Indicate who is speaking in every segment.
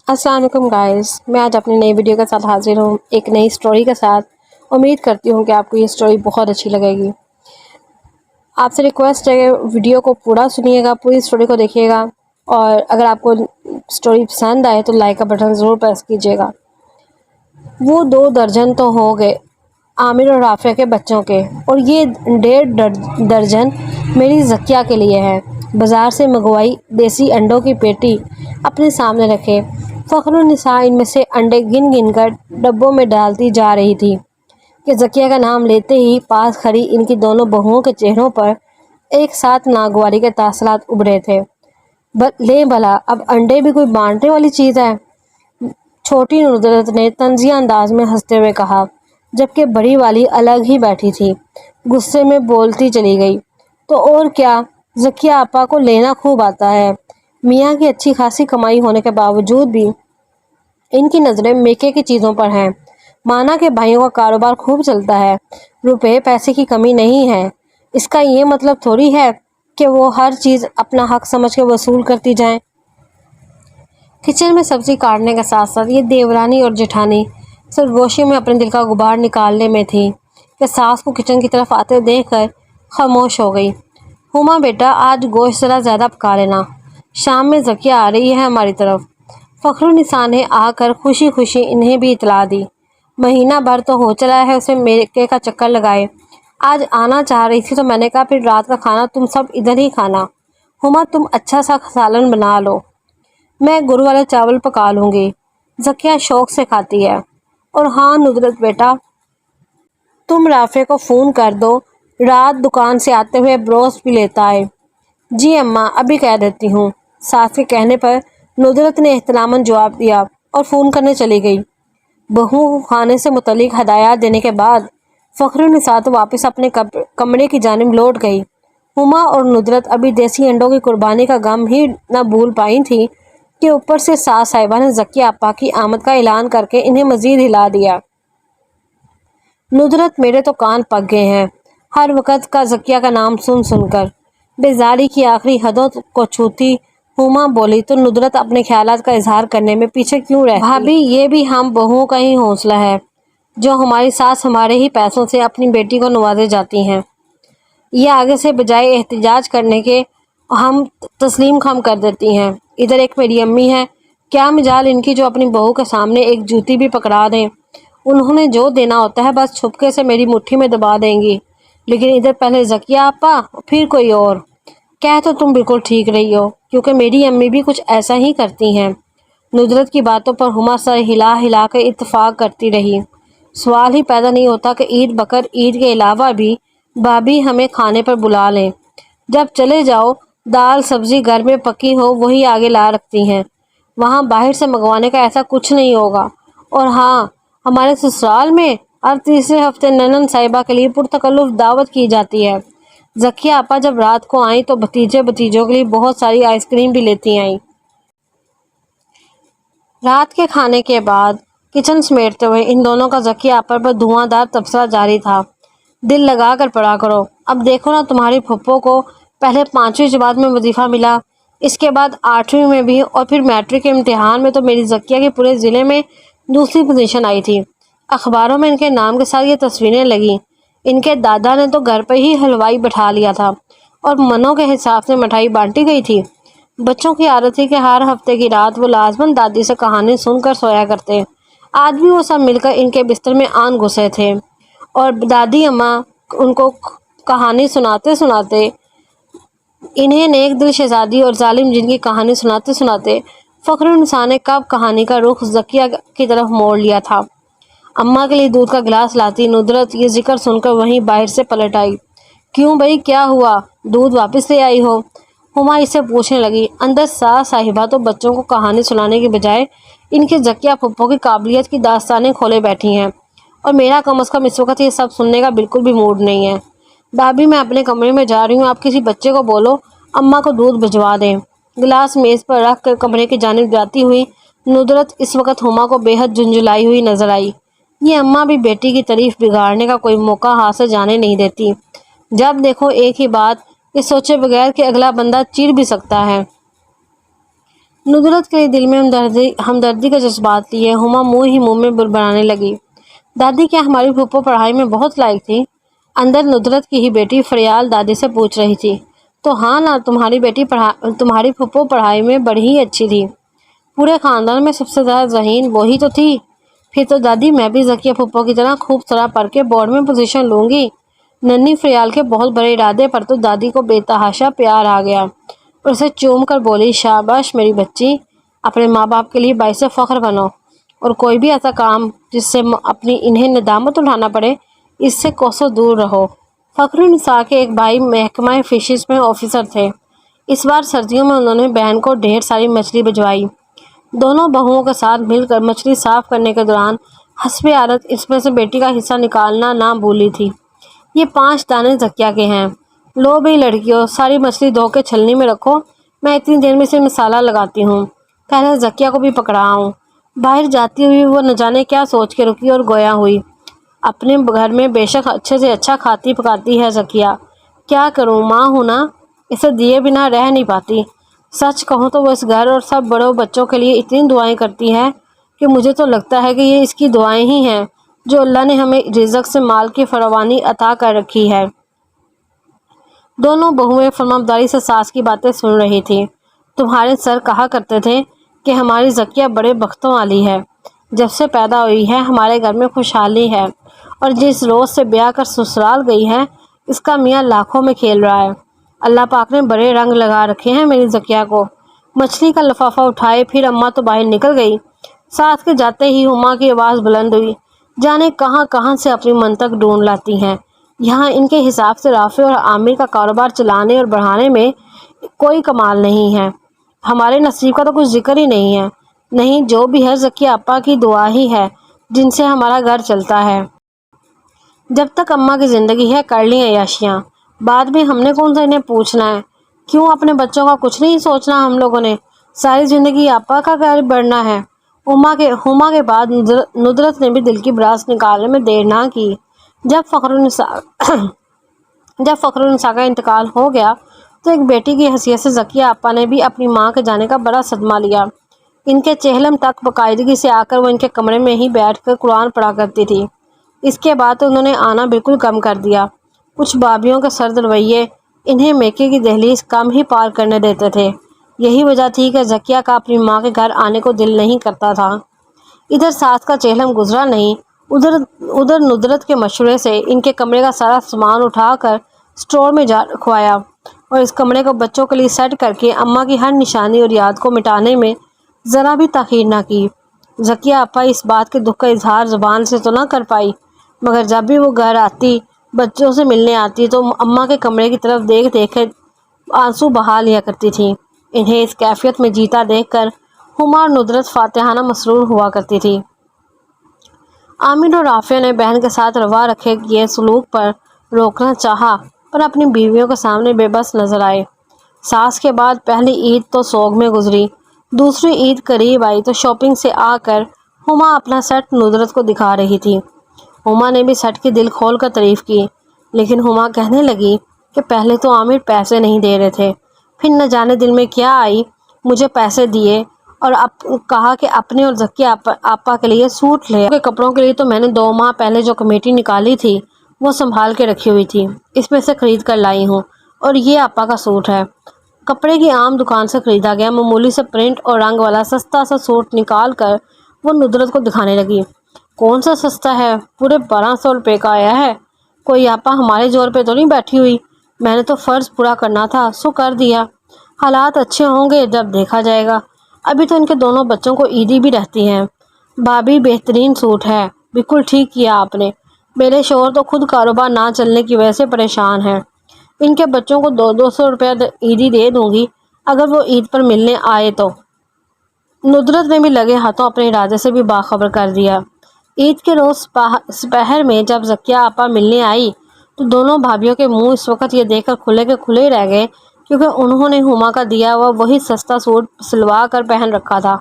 Speaker 1: अस्सलाम वालेकुम गाइस, मैं आज अपनी नई वीडियो के साथ हाजिर हूँ एक नई स्टोरी के साथ। उम्मीद करती हूँ कि आपको ये स्टोरी बहुत अच्छी लगेगी। आपसे रिक्वेस्ट है कि वीडियो को पूरा सुनिएगा, पूरी स्टोरी को देखिएगा और अगर आपको स्टोरी पसंद आए तो लाइक का बटन ज़रूर प्रेस कीजिएगा। वो 2 दर्जन तो हो गए आमिर और राफिया के बच्चों के, और ये 1.5 दर्जन मेरी ज़किया के लिए है। बाज़ार से मंगवाई देसी अंडों की पेटी अपने सामने रखे फ़ख्रुन्निसा इनमें से अंडे गिन गिन कर डब्बों में डालती जा रही थी कि ज़किया का नाम लेते ही पास खड़ी इनकी दोनों बहुओं के चेहरों पर एक साथ नागवारी के तासरात उभरे थे। ले भला, अब अंडे भी कोई बांटने वाली चीज़ है? छोटी नुसरत ने तंजिया अंदाज में हंसते हुए कहा, जबकि बड़ी वाली अलग ही बैठी थी। गुस्से में बोलती चली गई, तो और क्या, ज़किया आपा को लेना खूब आता है। मियाँ की अच्छी खासी कमाई होने के बावजूद भी इनकी नज़रें मेके की चीज़ों पर हैं। माना के भाइयों का कारोबार खूब चलता है, रुपए पैसे की कमी नहीं है। इसका ये मतलब थोड़ी है कि वो हर चीज़ अपना हक समझ के वसूल करती जाएं। किचन में सब्जी काटने के साथ साथ ये देवरानी और जेठानी सरगोशी में अपने दिल का गुबार निकालने में थी कि सास को किचन की तरफ आते देखकर खामोश हो गई। हुमा बेटा, आज गोश्त ज़रा ज़्यादा पका लेना, शाम में ज़किया आ रही है हमारी तरफ। फ़ख्रुन्निसा ने आकर खुशी खुशी इन्हें भी इतला दी। महीना भर तो हो चला है उसे मेके का चक्कर लगाए। आज आना चाह रही थी तो मैंने कहा फिर रात का खाना तुम सब इधर ही खाना। हुमा, तुम अच्छा सा सालन बना लो, मैं गुड़ वाले चावल पका लूँगी, ज़किया शौक से खाती है। और हाँ नुसरत बेटा, तुम राफे को फ़ोन कर दो, रात दुकान से आते हुए ब्रोस्ट भी लेता है। जी अम्मा, अभी कह देती हूँ। सास के कहने पर नुसरत ने एहतरामन जवाब दिया और फ़ोन करने चली गई। बहू को खाने से मुतल्लिक हदायत देने के बाद फ़ख्रुन्निसा तो वापस अपने कमरे की जानिब लौट गई। हुमा और नुसरत अभी देसी अंडों की कुर्बानी का गम ही न भूल पाई थी कि ऊपर से सास साहिबा ने ज़किया आपा की आमद का ऐलान करके इन्हें मज़ीद हिला दिया। नुसरत, मेरे तो कान पक गए हैं हर वक्त का ज़किया का नाम सुन सुनकर। बेजारी की आखिरी हदों को छूती हुमा बोली तो नुसरत अपने ख्यालात का इजहार करने में पीछे क्यों रहती? भाभी, ये भी हम बहुओं का ही हौसला है जो हमारी सास हमारे ही पैसों से अपनी बेटी को नवाजे जाती हैं। ये आगे से बजाय एहतजाज करने के हम तस्लीम खम कर देती हैं। इधर एक मेरी अम्मी है, क्या मजाल इनकी जो अपनी बहू के सामने एक जूती भी पकड़ा दें। उन्होंने जो देना होता है बस छुपके से मेरी मुट्ठी में दबा देंगी, लेकिन इधर पहले ज़किया आपा फिर कोई और। कह तो तुम बिल्कुल ठीक रही हो, क्योंकि मेरी अम्मी भी कुछ ऐसा ही करती हैं। नुसरत की बातों पर हुमा सर हिला हिला कर इत्तफाक करती रही। सवाल ही पैदा नहीं होता कि ईद बकर ईद के अलावा भी भाभी हमें खाने पर बुला लें। जब चले जाओ दाल सब्जी घर में पकी हो वही आगे ला रखती हैं, वहाँ बाहर से मंगवाने का ऐसा कुछ नहीं होगा। और हाँ, हमारे ससुराल में हर तीसरे हफ्ते ननन साहिबा के लिए पुरतकल्लुफ़ दावत की जाती है। ज़किया आपा जब रात को आई तो भतीजे भतीजों के लिए बहुत सारी आइसक्रीम भी लेती आई। रात के खाने के बाद किचन समेटते हुए इन दोनों का ज़किया आपा पर धुआंधार तबसरा जारी था। दिल लगा कर पढ़ा करो, अब देखो ना तुम्हारी फुप्पो को पहले 5वीं जमात में वजीफ़ा मिला, इसके बाद 8वीं में भी, और फिर मैट्रिक के इम्तिहान में तो मेरी ज़किया के पूरे ज़िले में दूसरी पोजीशन आई थी। अखबारों में इनके नाम के साथ ये तस्वीरें लगी। इनके दादा ने तो घर पर ही हलवाई बैठा लिया था और मनों के हिसाब से मिठाई बांटी गई थी। बच्चों की आदत थी कि हर हफ्ते की रात वो लाजमन दादी से कहानी सुनकर सोया करते। आज भी वो सब मिलकर इनके बिस्तर में आन घुसे थे और दादी अम्मा उनको कहानी सुनाते सुनाते, इन्हें नेक दिल शहजादी और जालिम जिन की कहानी सुनाते सुनाते फ़ख्रुन्निसा ने कब कहानी का रुख ज़किया की तरफ मोड़ लिया था। अम्मा के लिए दूध का गिलास लाती नुसरत ये जिक्र सुनकर वहीं बाहर से पलट आई। क्यों भाई, क्या हुआ, दूध वापस ले आई हो? हुमा इससे पूछने लगी। अंदर सास साहिबा तो बच्चों को कहानी सुनाने के बजाय इनके ज़किया फुप्पो की काबिलियत की दास्तानें खोले बैठी हैं, और मेरा कम अज़ कम इस वक्त ये सब सुनने का बिल्कुल भी मूड नहीं है। भाभी, मैं अपने कमरे में जा रही हूँ, आप किसी बच्चे को बोलो अम्मा को दूध भिजवा दें। गिलास मेज़ पर रख कर कमरे की जानिब जाती हुई नुसरत इस वक्त हुमा को बेहद झुंझुलाई हुई नजर आई। ये अम्मा भी बेटी की तारीफ बिगाड़ने का कोई मौका हाथ से जाने नहीं देती। जब देखो एक ही बात, ये सोचे बगैर कि अगला बंदा चिढ़ भी सकता है। नुदरत के दिल में हमदर्दी का जज्बात लिए हुमा मुंह ही मुंह में बुड़बड़ाने लगी। दादी, क्या हमारी फूफो पढ़ाई में बहुत लायक थी? अंदर नुदरत की ही बेटी फरियाल दादी से पूछ रही थी। तो हाँ ना, तुम्हारी फूफो पढ़ाई में बड़ी ही अच्छी थी। पूरे खानदान में सबसे ज़्यादा ज़हीन वही तो थी। फिर तो दादी, मैं भी ज़किया फूफो की तरह खूब तरह पढ़ के बोर्ड में पोजीशन लूँगी। नन्ही फरियाल के बहुत बड़े इरादे पर तो दादी को बेतहाशा प्यार आ गया और उसे चूम कर बोली, शाबाश मेरी बच्ची, अपने माँ बाप के लिए बाइस फ़ख्र बनो और कोई भी ऐसा काम जिससे अपनी इन्हें नदामत उठाना पड़े, इससे कोसों दूर रहो। फ़खरुन्निसा के एक भाई महकमा फिशेस में ऑफिसर थे। इस बार सर्दियों में उन्होंने बहन को ढेर सारी मछली भिजवाई। दोनों बहुओं के साथ मिलकर मछली साफ करने के दौरान हस्बे आदत इसमें से बेटी का हिस्सा निकालना ना भूली थी। ये 5 दाने ज़किया के हैं। लो भी लड़कियों, सारी मछली धो के छलनी में रखो, मैं इतनी देर में से मसाला लगाती हूँ। पहले ज़किया को भी पकड़ाऊँ। बाहर जाती हुई वो न जाने क्या सोच के रुकी और गोया हुई। अपने घर में बेशक अच्छे से अच्छा खाती पकाती है ज़किया, क्या करूँ, माँ हूँ ना, इसे दिए बिना रह नहीं पाती। सच कहूँ तो वो इस घर और सब बड़ों बच्चों के लिए इतनी दुआएं करती है कि मुझे तो लगता है कि ये इसकी दुआएं ही हैं जो अल्लाह ने हमें रिज़्क़ से माल की फरावानी अता कर रखी है। दोनों बहुएं फरमाबरदारी से सास की बातें सुन रही थी। तुम्हारे सर कहा करते थे कि हमारी ज़किया बड़े बख्तों वाली है। जब से पैदा हुई है हमारे घर में खुशहाली है और जिस रोज़ से ब्याह कर ससुराल गई है इसका मियाँ लाखों में खेल रहा है। अल्लाह पाक ने बड़े रंग लगा रखे हैं मेरी ज़किया को। मछली का लिफाफा उठाए फिर अम्मा तो बाहर निकल गई। साथ के जाते ही हुमा की आवाज़ बुलंद हुई, जाने कहाँ कहाँ से अपनी मंतक ढूंढ लाती हैं। यहाँ इनके हिसाब से राफे और आमिर का कारोबार चलाने और बढ़ाने में कोई कमाल नहीं है। हमारे नसीब का तो कुछ जिक्र ही नहीं है। नहीं, जो भी है ज़किया अप्पा की दुआ ही है जिनसे हमारा घर चलता है। जब तक अम्मा की ज़िंदगी है कर ली अय्याशियाँ, बाद में हमने कौन सा इन्हें पूछना है। क्यों अपने बच्चों का कुछ नहीं सोचना हम लोगों ने, सारी ज़िंदगी अप्पा का घर बढ़ना है। हुमा के बाद नुदरत ने भी दिल की भड़ास निकालने में देर ना की। जब फ़खरुन्निसा का इंतकाल हो गया तो एक बेटी की हैसियत से ज़किया अप्पा ने भी अपनी माँ के जाने का बड़ा सदमा लिया। इनके चेहलम तक बाकायदगी से आकर वो इनके कमरे में ही बैठकर कुरान पढ़ा करती थी। इसके बाद तो उन्होंने आना बिल्कुल कम कर दिया। कुछ भाभियों के सर्द रवैये इन्हें मेके की दहलीज कम ही पार करने देते थे। यही वजह थी कि ज़किया का अपनी माँ के घर आने को दिल नहीं करता था। इधर सास का चेहलम गुजरा नहीं, उधर नुदरत के मशवरे से इनके कमरे का सारा सामान उठाकर स्टोर में जा रखवाया और इस कमरे को बच्चों के लिए सेट करके अम्मा की हर निशानी और याद को मिटाने में ज़रा भी ताख़ीर ना की। ज़किया अप्पा इस बात के दुख का इजहार ज़ुबान से तो ना कर पाई, मगर जब भी वो घर आती, बच्चों से मिलने आती तो अम्मा के कमरे की तरफ देख देख आंसू बहा लिया करती थी। इन्हें इस कैफियत में जीता देखकर हुमा और नुदरत फातिहाना मसरूर हुआ करती थी। आमिर और राफिया ने बहन के साथ रवा रखे ये सलूक पर रोकना चाहा पर अपनी बीवियों के सामने बेबस नजर आए। सास के बाद पहली ईद तो सोग में गुजरी, दूसरी ईद करीब आई तो शॉपिंग से आकर हुमा अपना सेट नुदरत को दिखा रही थी। हुमा ने भी सेट की दिल खोल कर तारीफ़ की, लेकिन हुमा कहने लगी कि पहले तो आमिर पैसे नहीं दे रहे थे, फिर न जाने दिल में क्या आई, मुझे पैसे दिए और अब कहा कि अपने और ज़किया आपा के लिए सूट ले। के कपड़ों के लिए तो मैंने 2 माह पहले जो कमेटी निकाली थी वो संभाल के रखी हुई थी, इसमें से ख़रीद कर लाई हूँ और ये आपा का सूट है। कपड़े की आम दुकान से ख़रीदा गया मामूली से प्रिंट और रंग वाला सस्ता सा सूट निकाल कर वो नुदरत को दिखाने लगी। कौन सा सस्ता है, पूरे 1200 रुपये का आया है। कोई आपा हमारे जोर पे तो नहीं बैठी हुई, मैंने तो फ़र्ज़ पूरा करना था सो कर दिया। हालात अच्छे होंगे जब देखा जाएगा। अभी तो इनके दोनों बच्चों को ईदी भी रहती हैं। भाभी बेहतरीन सूट है, बिल्कुल ठीक किया आपने। मेरे शोहर तो खुद कारोबार ना चलने की वजह से परेशान हैं। इनके बच्चों को 200 रुपये ईदी दे दूँगी अगर वो ईद पर मिलने आए तो। नुदरत ने भी लगे हाथों अपने इरादे से भी बाखबर कर दिया। ईद के रोज़ दोपहर में जब ज़किया आपा मिलने आई तो दोनों भाभियों के मुंह इस वक्त ये देखकर खुले के खुले रह गए, क्योंकि उन्होंने हुमा का दिया हुआ वही सस्ता सूट सिलवा कर पहन रखा था।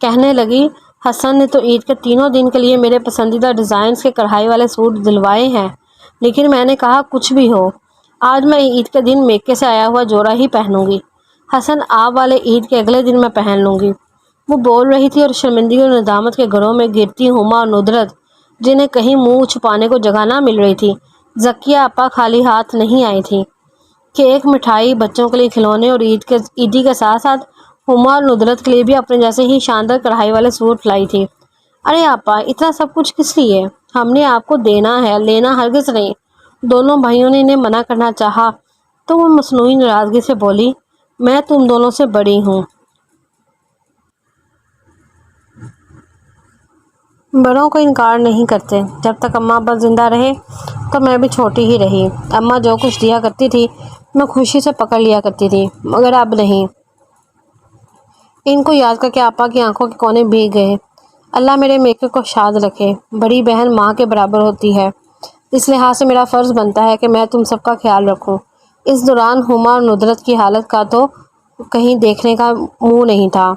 Speaker 1: कहने लगी, हसन ने तो ईद के 3 दिन के लिए मेरे पसंदीदा डिज़ाइंस के कढ़ाई वाले सूट दिलवाए हैं, लेकिन मैंने कहा कुछ भी हो, आज मैं ईद के दिन मेके से आया हुआ जोड़ा ही पहनूंगी। حسن آپ والے عید کے اگلے دن میں پہن لوں گی، وہ بول رہی تھی اور شرمندگی اور ندامت کے گھروں میں گرتی ہما اور ندرت جنہیں کہیں منہ چھپانے کو جگہ نہ مل رہی تھی۔ ذکیہ آپا خالی ہاتھ نہیں آئی تھی کہ ایک مٹھائی، بچوں کے لیے کھلونے اور عیدی کے ساتھ ساتھ ہما اور ندرت کے لیے بھی اپنے جیسے ہی شاندار کڑھائی والے سوٹ لائی تھی۔ ارے آپا اتنا سب کچھ کس لیے؟ ہم نے آپ کو دینا ہے، لینا ہرگز نہیں۔ دونوں بھائیوں نے انہیں منع کرنا چاہا تو وہ مصنوعی ناراضگی سے بولی، میں تم دونوں سے بڑی ہوں۔ بڑوں کو انکار نہیں کرتے۔ جب تک اماں ابا زندہ رہے تو میں بھی چھوٹی ہی رہی۔ اماں جو کچھ دیا کرتی تھی میں خوشی سے پکڑ لیا کرتی تھی، مگر اب نہیں۔ ان کو یاد کر کے آپا کی آنکھوں کے کونے بھیگ گئے۔ اللہ میرے میکے کو شاد رکھے۔ بڑی بہن ماں کے برابر ہوتی ہے، اس لحاظ سے میرا فرض بنتا ہے کہ میں تم سب کا خیال رکھوں۔ اس دوران ہما اور ندرت کی حالت کا تو کہیں دیکھنے کا منہ نہیں تھا۔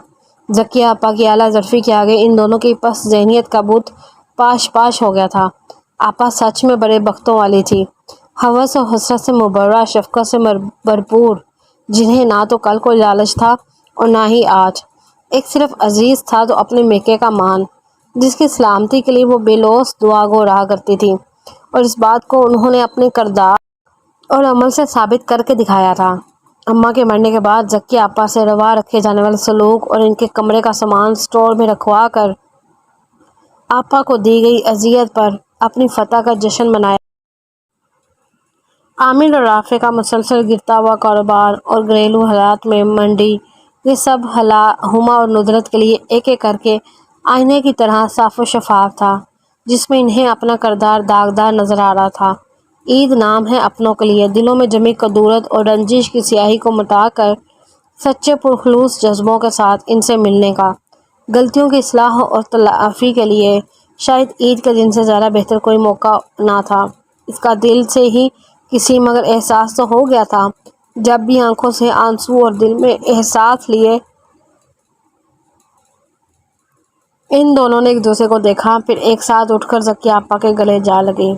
Speaker 1: ذکیہ آپا کی اعلیٰ ظرفی کے آگے ان دونوں کی پس ذہنیت کا بت پاش پاش ہو گیا تھا۔ آپا سچ میں بڑے بختوں والی تھی، ہوس و حسرت سے مبرہ، شفقت سے بھرپور، جنہیں نہ تو کل کو لالچ تھا اور نہ ہی آج۔ ایک صرف عزیز تھا تو اپنے میکے کا مان، جس کی سلامتی کے لیے وہ بے لوث دعا گو رہا کرتی تھی، اور اس بات کو انہوں نے اپنے کردار اور عمل سے ثابت کر کے دکھایا تھا۔ اماں کے مرنے کے بعد ذکیہ آپا سے روا رکھے جانے والے سلوک اور ان کے کمرے کا سامان سٹور میں رکھوا کر آپا کو دی گئی اذیت پر اپنی فتح کا جشن منایا۔ عامر اور رافع کا مسلسل گرتا ہوا کاروبار اور گھریلو حالات میں منڈی، یہ سب ہما اور ندرت کے لیے ایک ایک کر کے آئینے کی طرح صاف و شفاف تھا، جس میں انہیں اپنا کردار داغدار نظر آ رہا تھا۔ عید نام ہے اپنوں کے لیے دلوں میں جمی کدورت اور رنجش کی سیاہی کو مٹا کر سچے پرخلوص جذبوں کے ساتھ ان سے ملنے کا، غلطیوں کی اصلاح اور تلافی کے لیے۔ شاید عید کے دن سے زیادہ بہتر کوئی موقع نہ تھا۔ اس کا دل سے ہی کسی مگر احساس تو ہو گیا تھا، جب بھی آنکھوں سے آنسو اور دل میں احساس لیے ان دونوں نے ایک دوسرے کو دیکھا، پھر ایک ساتھ اٹھ کر ذکیہ آپا کے گلے جا لگی۔